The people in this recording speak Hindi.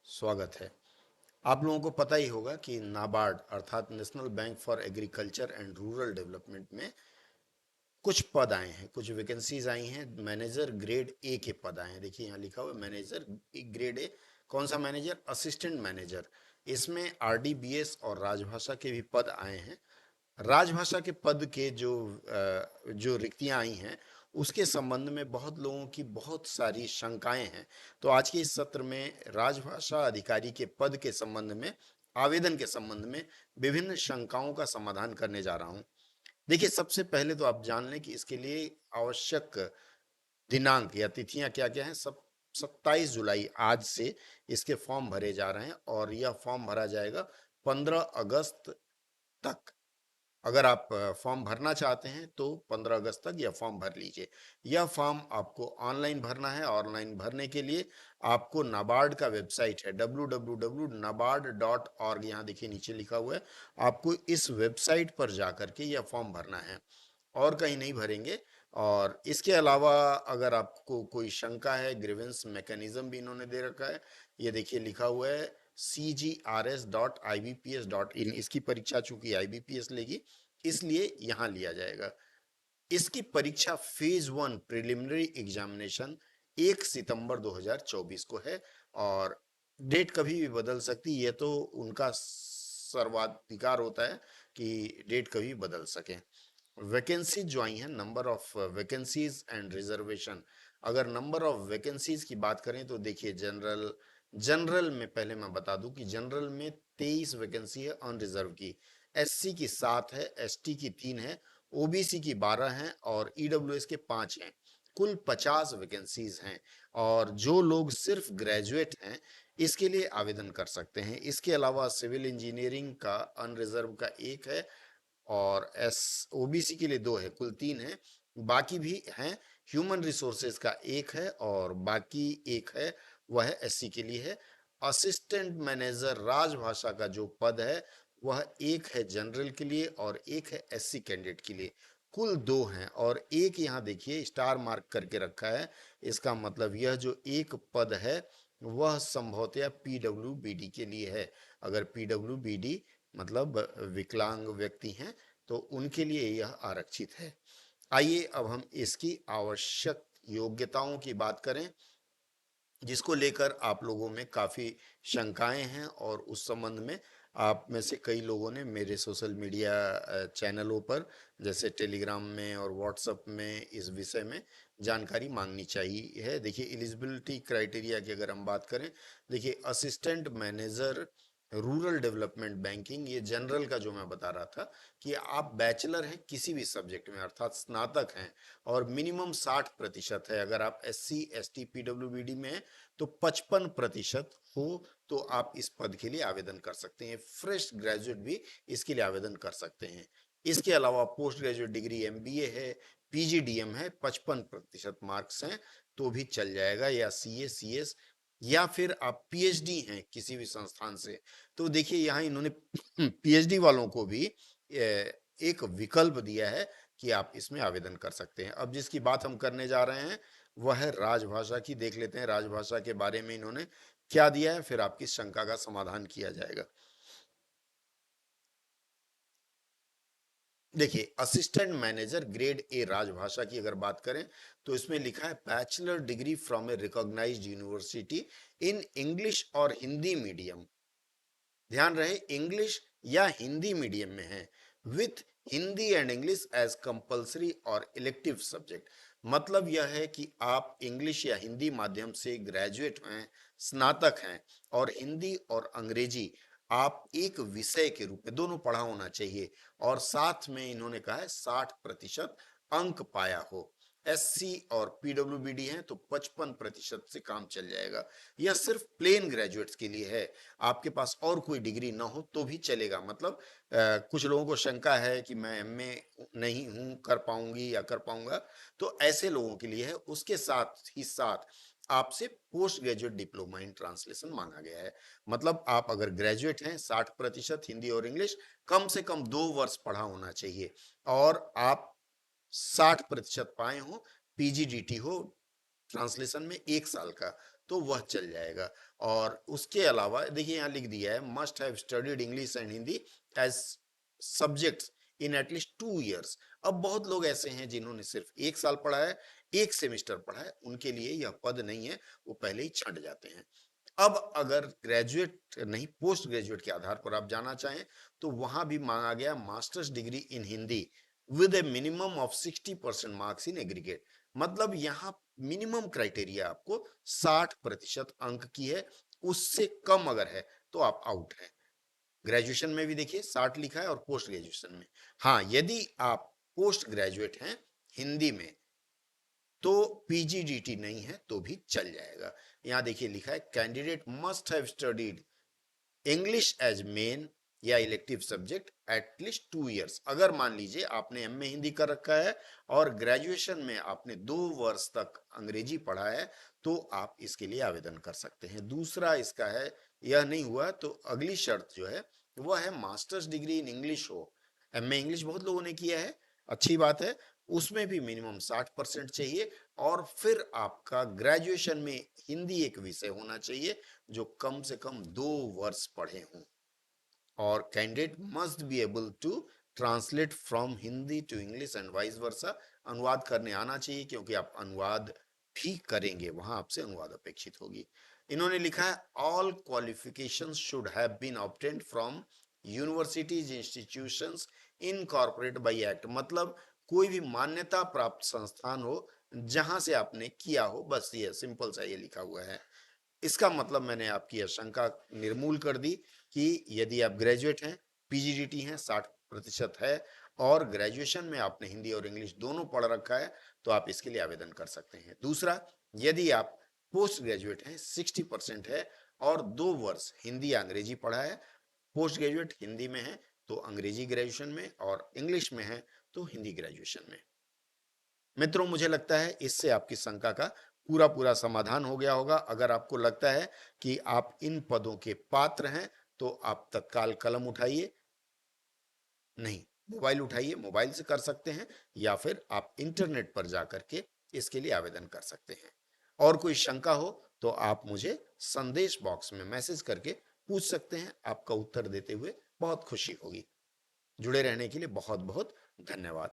स्वागत है। आप लोगों को पता ही होगा कि नाबार्ड अर्थात national bank for agriculture and rural development में कुछ पद आए हैं, कुछ वैकेंसीज आई हैं। मैनेजर ग्रेड ए के पद आए हैं। देखिए यहाँ लिखा हुआ है मैनेजर ग्रेड ए। कौन सा मैनेजर? Assistant manager. इसमें आरडीबीएस और राजभाषा के भी पद आए हैं। राजभाषा के पद के जो रिक्तियां आई हैं उसके संबंध में बहुत लोगों की बहुत सारी शंकाएं हैं। तो आज के इस सत्र में राजभाषा अधिकारी के पद के संबंध में, आवेदन के संबंध में विभिन्न शंकाओं का समाधान करने जा रहा हूं। देखिए, सबसे पहले तो आप जान लें कि इसके लिए आवश्यक दिनांक या तिथियां क्या क्या हैं। सब 27 जुलाई आज से इसके फॉर्म भरे जा रहे हैं और यह फॉर्म भरा जाएगा 15 अगस्त तक। अगर आप फॉर्म भरना चाहते हैं तो 15 अगस्त तक यह फॉर्म भर लीजिए। यह फॉर्म आपको ऑनलाइन भरना है। ऑनलाइन भरने के लिए आपको नाबार्ड का वेबसाइट है www.nabard.org, यहाँ देखिए नीचे लिखा हुआ है। आपको इस वेबसाइट पर जाकर के यह फॉर्म भरना है और कहीं नहीं भरेंगे। और इसके अलावा अगर आपको कोई शंका है, ग्रीवेंस मैकेनिज्म भी इन्होंने दे रखा है। ये देखिए लिखा हुआ है cgrs.ibps.in। इसकी परीक्षा चूंकि आईबीपीएस लेगी इसलिए यहां लिया जाएगा। इसकी परीक्षा फेज 1 प्रिलिमिनरी एग्जामिनेशन 1 सितंबर 2024 को है और डेट कभी भी बदल सकती है। ये तो उनका सर्वाधिकार होता है कि डेट कभी बदल सके। वैकेंसी जो आई हैं, number of vacancies and reservation. अगर नंबर ऑफ वैकेंसीज की बात करें तो देखिए जनरल में पहले मैं बता दूं कि जनरल में 23 वैकेंसी है अनरिजर्व की। एससी की 7 है, एसटी की 3 है, ओबीसी की 12 हैं और ईडब्ल्यूएस के 5 हैं। कुल 50 वैकेंसीज हैं और जो लोग सिर्फ ग्रेजुएट हैं इसके लिए आवेदन कर सकते हैं। इसके अलावा सिविल इंजीनियरिंग का अनरिजर्व का 1 है और एस ओबीसी के लिए 2 है, कुल 3 है। बाकी भी हैं। ह्यूमन रिसोर्सेज का 1 है और बाकी 1 है वह है एससी के लिए है। असिस्टेंट मैनेजर राजभाषा का जो पद है वह 1 है जनरल के लिए और 1 है एससी कैंडिडेट के लिए। कुल 2 हैं और एक यहाँ देखिए स्टार मार्क करके रखा है। इसका मतलब यह जो एक पद है वह संभवतया पीडब्ल्यूबीडी के लिए है। अगर पीडब्ल्यूबीडी मतलब विकलांग व्यक्ति हैं तो उनके लिए यह आरक्षित है। आइए अब हम इसकी आवश्यक योग्यताओं की बात करें, जिसको लेकर आप लोगों में काफ़ी शंकाएं हैं और उस संबंध में आप में से कई लोगों ने मेरे सोशल मीडिया चैनलों पर जैसे टेलीग्राम में और व्हाट्सएप में इस विषय में जानकारी मांगनी चाहिए है। देखिए एलिजिबिलिटी क्राइटेरिया की अगर हम बात करें, देखिए assistant manager rural development banking, ये जनरल का जो मैं बता रहा था कि आप बैचलर हैं किसी भी सब्जेक्ट में अर्थात स्नातक हैं और मिनिमम 60% है। अगर आप एससी एसटी पीडब्ल्यूबीडी में हैं तो 55% हो तो आप इस पद के लिए आवेदन कर सकते हैं। फ्रेश ग्रेजुएट भी इसके लिए आवेदन कर सकते हैं। इसके अलावा पोस्ट ग्रेजुएट डिग्री एमबीए है, पीजीडीएम है, 55% मार्क्स हैं तो भी चल जाएगा, या सीए सीएस, या फिर आप पीएचडी हैं किसी भी संस्थान से। तो देखिए यहाँ इन्होंने पीएचडी वालों को भी एक विकल्प दिया है कि आप इसमें आवेदन कर सकते हैं। अब जिसकी बात हम करने जा रहे हैं वह है राजभाषा की। देख लेते हैं राजभाषा के बारे में इन्होंने क्या दिया है, फिर आपकी शंका का समाधान किया जाएगा। देखिए असिस्टेंट मैनेजर ग्रेड ए राजभाषा की अगर बात करें तो इसमें लिखा है bachelor degree from a recognised university in English और हिंदी मीडियम। ध्यान रहे इंग्लिश या हिंदी मीडियम में है, with Hindi and English as compulsory और इलेक्टिव सब्जेक्ट। मतलब यह है कि आप इंग्लिश या हिंदी माध्यम से ग्रेजुएट हैं, स्नातक हैं और हिंदी और अंग्रेजी आप एक विषय के रूप में दोनों पढ़ा होना चाहिए और साथ में इन्होंने कहा है 60% अंक पाया हो। एससी और पीडब्ल्यूबीडी हैं तो 55% से काम चल जाएगा। यह सिर्फ प्लेन ग्रेजुएट्स के लिए है। आपके पास और कोई डिग्री ना हो तो भी चलेगा। मतलब कुछ लोगों को शंका है कि मैं एमए नहीं हूं, कर पाऊंगी या कर पाऊंगा, तो ऐसे लोगों के लिए है। उसके साथ ही साथ आपसे post graduate diploma in translation मांगा गया है। मतलब आप अगर ग्रेजुएट हैं 60% हिंदी और इंग्लिश, कम से कम 2 वर्ष पढ़ा होना चाहिए और आप 60% पाए हो, पीजीडीटी हो ट्रांसलेशन में 1 साल का, तो वह चल जाएगा। और उसके अलावा देखिए यहाँ लिख दिया है must have studied English and Hindi as subjects in at least 2 years। अब बहुत लोग ऐसे हैं जिन्होंने सिर्फ 1 साल पढ़ा है, 1 सेमेस्टर पढ़ा है, उनके लिए यह पद नहीं है, वो पहले ही छंट जाते हैं। अब अगर ग्रेजुएट नहीं पोस्ट ग्रेजुएट के आधार पर आप जाना चाहें तो वहां भी मांगा गया masters degree in Hindi with A minimum of 60% marks in aggregate. मतलब यहाँ मिनिमम क्राइटेरिया आपको 60% अंक की है, उससे कम अगर है तो आप आउट हैं। ग्रेजुएशन में भी देखिए 60 लिखा है और पोस्ट ग्रेजुएशन में। हाँ, यदि आप पोस्ट ग्रेजुएट हैं हिंदी में तो पीजीडीटी नहीं है तो भी चल जाएगा। यहां देखिए लिखा है candidate must have studied English as main या इलेक्टिव सब्जेक्ट एटलीस्ट 2 years। अगर मान लीजिए आपने एमए हिंदी कर रखा है और ग्रेजुएशन में आपने 2 वर्ष तक अंग्रेजी पढ़ा है तो आप इसके लिए आवेदन कर सकते हैं। दूसरा इसका है, यह नहीं हुआ तो अगली शर्त जो है वह है मास्टर्स डिग्री इन इंग्लिश हो। एमए इंग्लिश बहुत लोगों ने किया है, अच्छी बात है, उसमें भी मिनिमम 60% चाहिए। और फिर आपका ग्रेजुएशन में हिंदी एक विषय होना चाहिए जो कम से कम 2 वर्ष पढ़े हों। और candidate must be able to translate from Hindi to English and vice versa. अनुवाद करने आना चाहिए क्योंकि आप अनुवाद भी करेंगे, वहां आपसे अनुवाद अपेक्षित होगी। इन्होंने लिखा है all qualifications should have been obtained from universities institutions incorporated by act. मतलब कोई भी मान्यता प्राप्त संस्थान हो जहां से आपने किया हो, बस ये सिंपल सा ये लिखा हुआ है। इसका मतलब मैंने आपकी आशंका निर्मूल कर दी कि यदि आप ग्रेजुएट हैं, पीजीडीटी हैं, 60% है और ग्रेजुएशन में आपने हिंदी और इंग्लिश दोनों पढ़ रखा है तो आप इसके लिए आवेदन कर सकते हैं। दूसरा, यदि आप पोस्ट ग्रेजुएट हैं, 60% है और 2 वर्ष हिंदी या अंग्रेजी पढ़ा है, पोस्ट ग्रेजुएट हिंदी में है तो अंग्रेजी ग्रेजुएशन में और इंग्लिश में है तो हिंदी ग्रेजुएशन में। मित्रों, मुझे लगता है इससे आपकी शंका का पूरा पूरा समाधान हो गया होगा। अगर आपको लगता है कि आप इन पदों के पात्र हैं तो आप तत्काल कलम उठाइए, नहीं मोबाइल उठाइए, मोबाइल से कर सकते हैं या फिर आप इंटरनेट पर जाकर के इसके लिए आवेदन कर सकते हैं। और कोई शंका हो तो आप मुझे संदेश बॉक्स में मैसेज करके पूछ सकते हैं, आपका उत्तर देते हुए बहुत खुशी होगी। जुड़े रहने के लिए बहुत बहुत धन्यवाद।